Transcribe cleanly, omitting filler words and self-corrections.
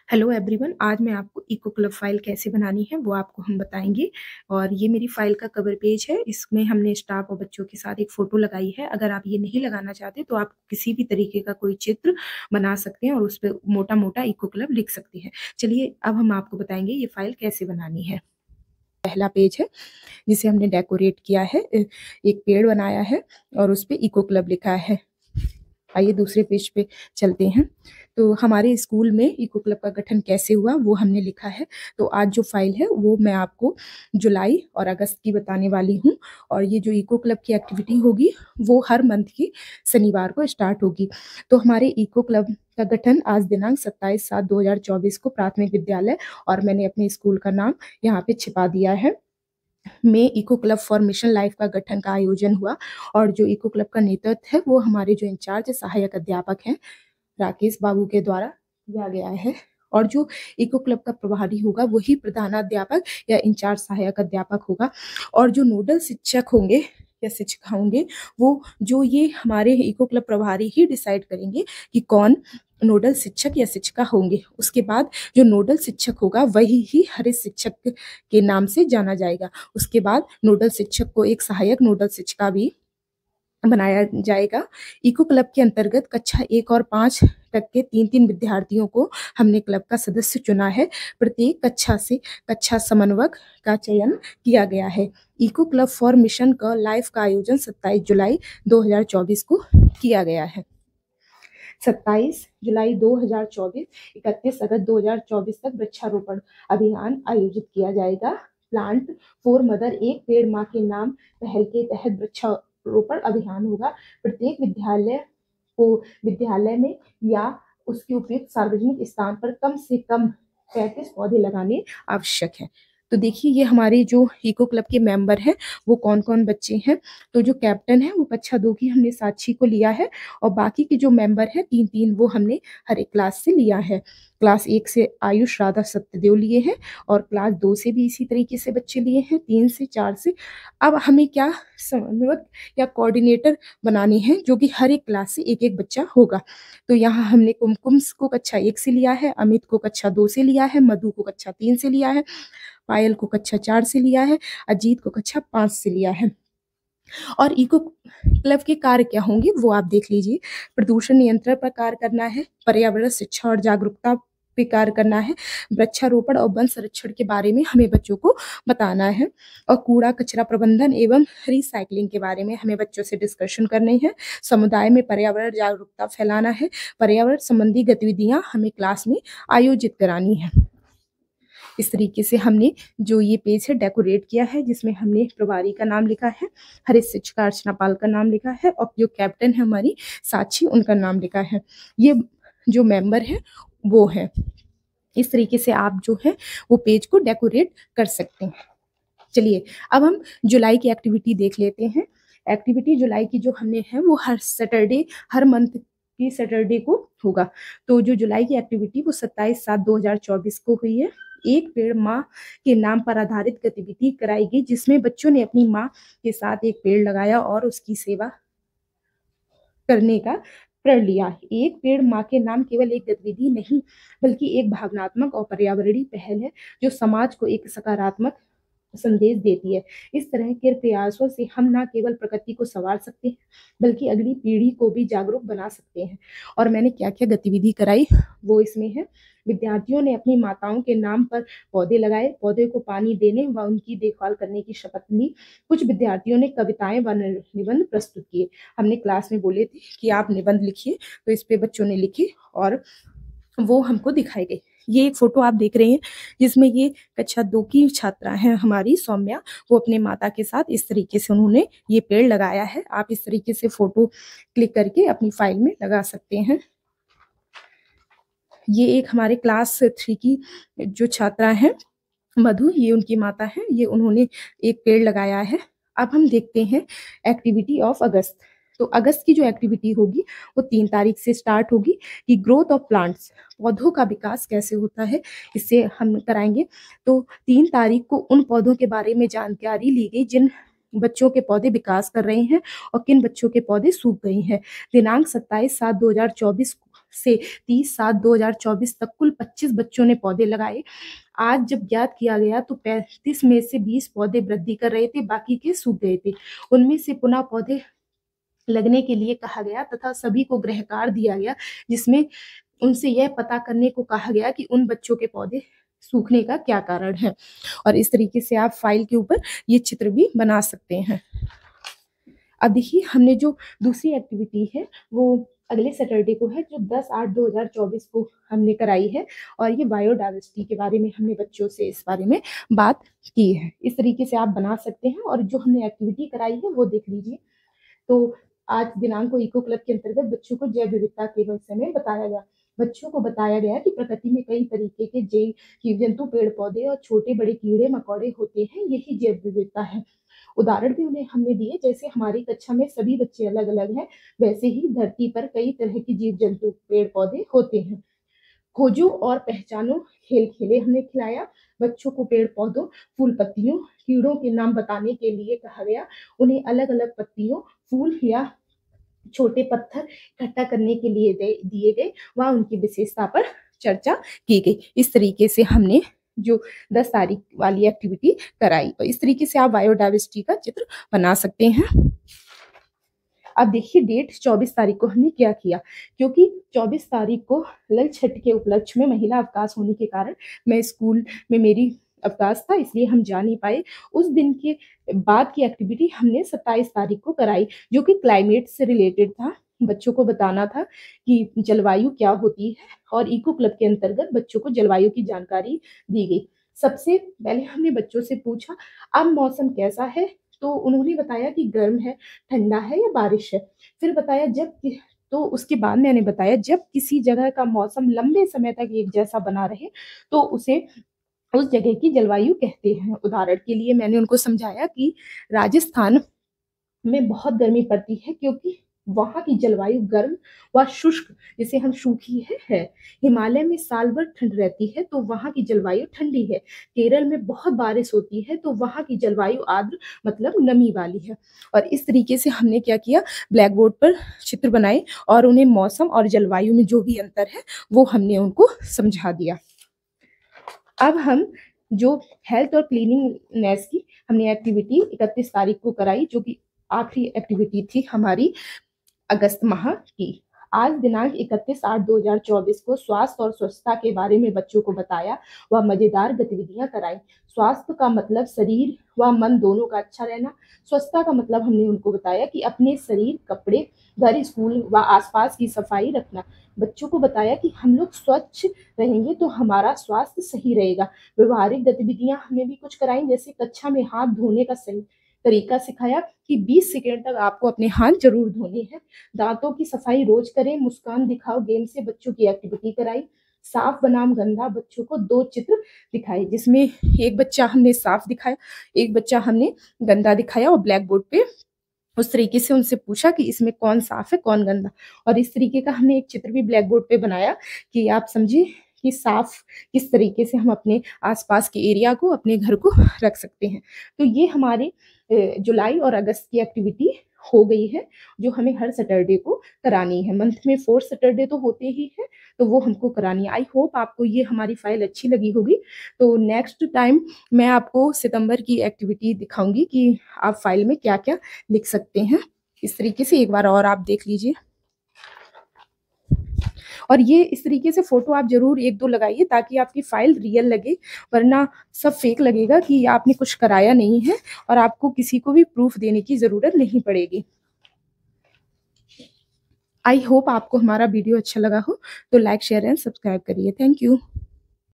Hello everyone, आज मैं आपको इको क्लब फाइल कैसे बनानी है वो आपको हम बताएंगे। और ये मेरी फाइल का कवर पेज है। इसमें हमने स्टाफ और बच्चों के साथ एक फोटो लगाई है। अगर आप ये नहीं लगाना चाहते तो आप किसी भी तरीके का कोई चित्र बना सकते हैं और उस पर मोटा मोटा इको क्लब लिख सकते हैं। चलिए अब हम आपको बताएंगे ये फाइल कैसे बनानी है। पहला पेज है जिसे हमने डेकोरेट किया है, एक पेड़ बनाया है और उस पर इको क्लब लिखा है। आइए दूसरे पेज पे चलते हैं। तो हमारे स्कूल में इको क्लब का गठन कैसे हुआ वो हमने लिखा है। तो आज जो फाइल है वो मैं आपको जुलाई और अगस्त की बताने वाली हूँ। और ये जो इको क्लब की एक्टिविटी होगी वो हर मंथ की शनिवार को स्टार्ट होगी। तो हमारे इको क्लब का गठन आज दिनांक 27/7/2024 को प्राथमिक विद्यालय, और मैंने अपने स्कूल का नाम यहाँ पे छिपा दिया है, में eco club for mission life का गठन का आयोजन हुआ। और जो इको क्लब का नेतृत्व है वो हमारे जो इंचार्ज सहायक अध्यापक हैं राकेश बाबू के द्वारा किया गया है। और जो इको क्लब का प्रभारी होगा वही प्रधानाध्यापक या इंचार्ज सहायक अध्यापक होगा। और जो नोडल शिक्षक होंगे या शिक्षिका होंगे वो जो ये हमारे इको क्लब प्रभारी ही डिसाइड करेंगे कि कौन नोडल शिक्षक या शिक्षिका होंगे। उसके बाद जो नोडल शिक्षक होगा वही ही हर शिक्षक के नाम से जाना जाएगा। उसके बाद नोडल शिक्षक को एक सहायक नोडल शिक्षिका भी बनाया जाएगा। इको क्लब के अंतर्गत कक्षा 1 और 5 तक के 3-3 विद्यार्थियों को हमने क्लब का सदस्य चुना है। प्रत्येक कक्षा से कक्षा समन्वयक का चयन किया गया है। इको क्लब फॉर मिशन का लाइव का आयोजन 27 जुलाई 2024 को किया गया है। 27 जुलाई 2024 31 अगस्त 2024 तक वृक्षारोपण अभियान आयोजित किया जाएगा। प्लांट फॉर मदर, एक पेड़ माँ के नाम पहल के तहत वृक्षारोपण अभियान होगा। प्रत्येक विद्यालय में या उसके उपयुक्त सार्वजनिक स्थान पर कम से कम 35 पौधे लगाने आवश्यक है। तो देखिए ये हमारे जो इको क्लब के मेंबर हैं वो कौन कौन बच्चे हैं। तो जो कैप्टन है वो कक्षा 2 की हमने साक्षी को लिया है, और बाकी के जो मेंबर हैं 3-3 वो हमने हर एक क्लास से लिया है। क्लास 1 से आयुष राधा सत्यदेव लिए हैं, और क्लास 2 से भी इसी तरीके से बच्चे लिए हैं, 3 से 4 से। अब हमें क्या समन्वयक या कोऑर्डिनेटर बनाने हैं जो कि हर एक क्लास से एक एक बच्चा होगा। तो यहाँ हमने कुमकुम को कक्षा 1 से लिया है, अमित को कक्षा 2 से लिया है, मधु को कक्षा 3 से लिया है, पायल को कक्षा 4 से लिया है, अजीत को कक्षा 5 से लिया है। और इको क्लब के कार्य क्या होंगे वो आप देख लीजिए। प्रदूषण नियंत्रण पर कार्य करना है, पर्यावरण शिक्षा और जागरूकता पे कार्य करना है, वृक्षारोपण और वन संरक्षण के बारे में हमें बच्चों को बताना है, और कूड़ा कचरा प्रबंधन एवं रिसाइकलिंग के बारे में हमें बच्चों से डिस्कशन करनी है। समुदाय में पर्यावरण जागरूकता फैलाना है, पर्यावरण संबंधी गतिविधियां हमें क्लास में आयोजित करानी है। इस तरीके से हमने जो ये पेज है डेकोरेट किया है, जिसमें हमने प्रभारी का नाम लिखा है, हरीश शिक्षिका अर्चना पाल का नाम लिखा है, और जो कैप्टन है हमारी साक्षी उनका नाम लिखा है। ये जो मेंबर है वो है। इस तरीके से आप जो है वो पेज को डेकोरेट कर सकते हैं। चलिए अब हम जुलाई की एक्टिविटी देख लेते हैं। एक्टिविटी जुलाई की जो हमने है वो हर सैटरडे, हर मंथ की सैटरडे को होगा। तो जो जुलाई की एक्टिविटी वो 27/7/2024 को हुई है। एक पेड़ माँ के नाम पर आधारित गतिविधि कराई गई, जिसमें बच्चों ने अपनी माँ के साथ एक पेड़ लगाया और उसकी सेवा करने का प्रण लिया। एक पेड़ माँ के नाम केवल एक गतिविधि नहीं बल्कि एक भावनात्मक और पर्यावरणीय पहल है जो समाज को एक सकारात्मक संदेश देती है। इस तरह के प्रयासों से हम न केवल प्रकृति को संवार सकते हैं बल्कि अगली पीढ़ी को भी जागरूक बना सकते हैं। और मैंने क्या क्या गतिविधि कराई वो इसमें है। विद्यार्थियों ने अपनी माताओं के नाम पर पौधे लगाए, पौधे को पानी देने व उनकी देखभाल करने की शपथ ली। कुछ विद्यार्थियों ने कविताएं व निबंध प्रस्तुत किए। हमने क्लास में बोले थे कि आप निबंध लिखिए, तो इस पे बच्चों ने लिखे और वो हमको दिखाई गई। ये एक फोटो आप देख रहे हैं जिसमें ये कक्षा 2 की छात्रा है हमारी सौम्या, वो अपने माता के साथ इस तरीके से उन्होंने ये पेड़ लगाया है। आप इस तरीके से फोटो क्लिक करके अपनी फाइल में लगा सकते हैं। ये एक हमारे क्लास 3 की जो छात्रा है मधु, ये उनकी माता है, ये उन्होंने एक पेड़ लगाया है। अब हम देखते हैं एक्टिविटी ऑफ अगस्त। तो अगस्त की जो एक्टिविटी होगी वो 3 तारीख से स्टार्ट होगी कि ग्रोथ ऑफ प्लांट्स, पौधों का विकास कैसे होता है, इससे हम कराएंगे। तो 3 तारीख को उन पौधों के बारे में जानकारी ली गई जिन बच्चों के पौधे विकास कर रहे हैं और किन बच्चों के पौधे सूख गए हैं। दिनांक 27/7/2024 से 30/7/2024 तक कुल 25 बच्चों ने पौधे लगाए। आज जब ज्ञात किया गया तो 35 में से 20 पौधे वृद्धि कर रहे थे, बाकी के सूख गए थे। उनमें से पुनः पौधे लगने के लिए कहा गया तथा सभी को गृहकार दिया गया, जिसमें उनसे यह पता करने को कहा गया कि उन बच्चों के पौधे सूखने का क्या कारण है। और इस तरीके से आप फाइल के ऊपर ये चित्र भी बना सकते हैं। अब देखिए हमने जो दूसरी एक्टिविटी है वो अगले सैटरडे को है, जो 10/8/2024 को हमने कराई है, और ये बायोडाइवर्सिटी के बारे में हमने बच्चों से इस बारे में बात की है। इस तरीके से आप बना सकते हैं। और जो हमने एक्टिविटी कराई है वो देख लीजिए। तो आज दिनांक को इको क्लब के अंतर्गत बच्चों को जैव विविधता के विषय में बताया गया। बच्चों को बताया गया कि प्रकृति में कई तरीके के जीव जंतु, पेड़ पौधे और छोटे बड़े कीड़े मकोड़े होते हैं, यही जैव विविधता है। उदाहरण भी उन्हें हमने दिए, जैसे हमारी कक्षा में सभी बच्चे अलग अलग हैं, वैसे ही धरती पर कई तरह के जीव जंतु, पेड़ पौधे होते हैं। खोजो और पहचानो खेल खेले हमने खिलाया। बच्चों को पेड़ पौधों, फूल पत्तियों, कीड़ों के नाम बताने के लिए कहा गया। उन्हें अलग अलग पत्तियों, फूल या छोटे पत्थर इकट्ठा करने के लिए दिए गए, वह उनकी विशेषता पर चर्चा की गई। इस तरीके से हमने जो 10 तारीख वाली एक्टिविटी कराई। और इस तरीके से आप बायोडाइवर्सिटी का चित्र बना सकते हैं। अब देखिए डेट 24 तारीख को हमने क्या किया, क्योंकि 24 तारीख को लल छठ के उपलक्ष्य में महिला अवकाश होने के कारण मैं स्कूल में मेरी अवकाश था, इसलिए हम जा नहीं पाए। उस दिन के बाद की एक्टिविटी हमने 27 तारीख को कराई, जो कि क्लाइमेट से रिलेटेड था। बच्चों को बताना था कि जलवायु क्या होती है, और इको क्लब के अंतर्गत बच्चों को जलवायु की जानकारी दी गई। सबसे पहले हमने बच्चों से पूछा अब मौसम कैसा है, तो उन्होंने बताया कि गर्म है, ठंडा है या बारिश है। फिर बताया तो उसके बाद मैंने बताया जब किसी जगह का मौसम लंबे समय तक एक जैसा बना रहे तो उसे उस जगह की जलवायु कहते हैं। उदाहरण के लिए मैंने उनको समझाया कि राजस्थान में बहुत गर्मी पड़ती है, क्योंकि वहाँ की जलवायु गर्म व शुष्क, जिसे हम सूखी है। हिमालय में साल भर ठंड रहती है, तो वहाँ की जलवायु ठंडी है। केरल में बहुत बारिश होती है, तो वहाँ की जलवायु आर्द्र मतलब नमी वाली है। और इस तरीके से हमने क्या किया, ब्लैक बोर्ड पर चित्र बनाए और उन्हें मौसम और जलवायु में जो भी अंतर है वो हमने उनको समझा दिया। अब हम जो हेल्थ और क्लीनिंगनेस की हमने एक्टिविटी 31 तारीख को कराई, जो कि आखिरी एक्टिविटी थी हमारी अगस्त माह की। आज दिनांक 31/8/2024 को स्वास्थ्य और स्वच्छता के बारे में बच्चों को बताया व मजेदार गतिविधियां कराई। स्वास्थ्य का मतलब शरीर व मन दोनों का अच्छा रहना। स्वच्छता का मतलब हमने उनको बताया कि अपने शरीर, कपड़े, घर, स्कूल व आसपास की सफाई रखना। बच्चों को बताया कि हम लोग स्वच्छ रहेंगे तो हमारा स्वास्थ्य सही रहेगा। व्यवहारिक गतिविधियां हमने भी कुछ कराई, जैसे कक्षा में हाथ धोने का सही तरीका सिखाया कि 20 सेकेंड तक आपको अपने हाथ जरूर धोने हैं। दांतों की सफाई रोज करें। मुस्कान दिखाओ गेम से बच्चों की एक्टिविटी कराई। साफ बनाम गंदा, बच्चों को 2 चित्र दिखाए, जिसमें एक बच्चा हमने साफ दिखाया, एक बच्चा हमने गंदा दिखाया, और ब्लैक बोर्ड पे उस तरीके से उनसे पूछा कि इसमें कौन साफ है कौन गंदा। और इस तरीके का हमने एक चित्र भी ब्लैक बोर्ड पे बनाया कि आप समझिए कि साफ किस तरीके से हम अपने आसपास के एरिया को, अपने घर को रख सकते हैं। तो ये हमारे जुलाई और अगस्त की एक्टिविटी हो गई है, जो हमें हर सैटरडे को करानी है। मंथ में 4 सैटरडे तो होते ही है, तो वो हमको करानी है। आई होप आपको ये हमारी फाइल अच्छी लगी होगी। तो नेक्स्ट टाइम मैं आपको सितंबर की एक्टिविटी दिखाऊंगी कि आप फाइल में क्या क्या लिख सकते हैं। इस तरीके से एक बार और आप देख लीजिए। और ये इस तरीके से फोटो आप जरूर 1-2 लगाइए, ताकि आपकी फाइल रियल लगे, वरना सब फेक लगेगा कि आपने कुछ कराया नहीं है और आपको किसी को भी प्रूफ देने की जरूरत नहीं पड़ेगी। आई होप आपको हमारा वीडियो अच्छा लगा हो, तो लाइक, शेयर एंड सब्सक्राइब करिए। Thank you.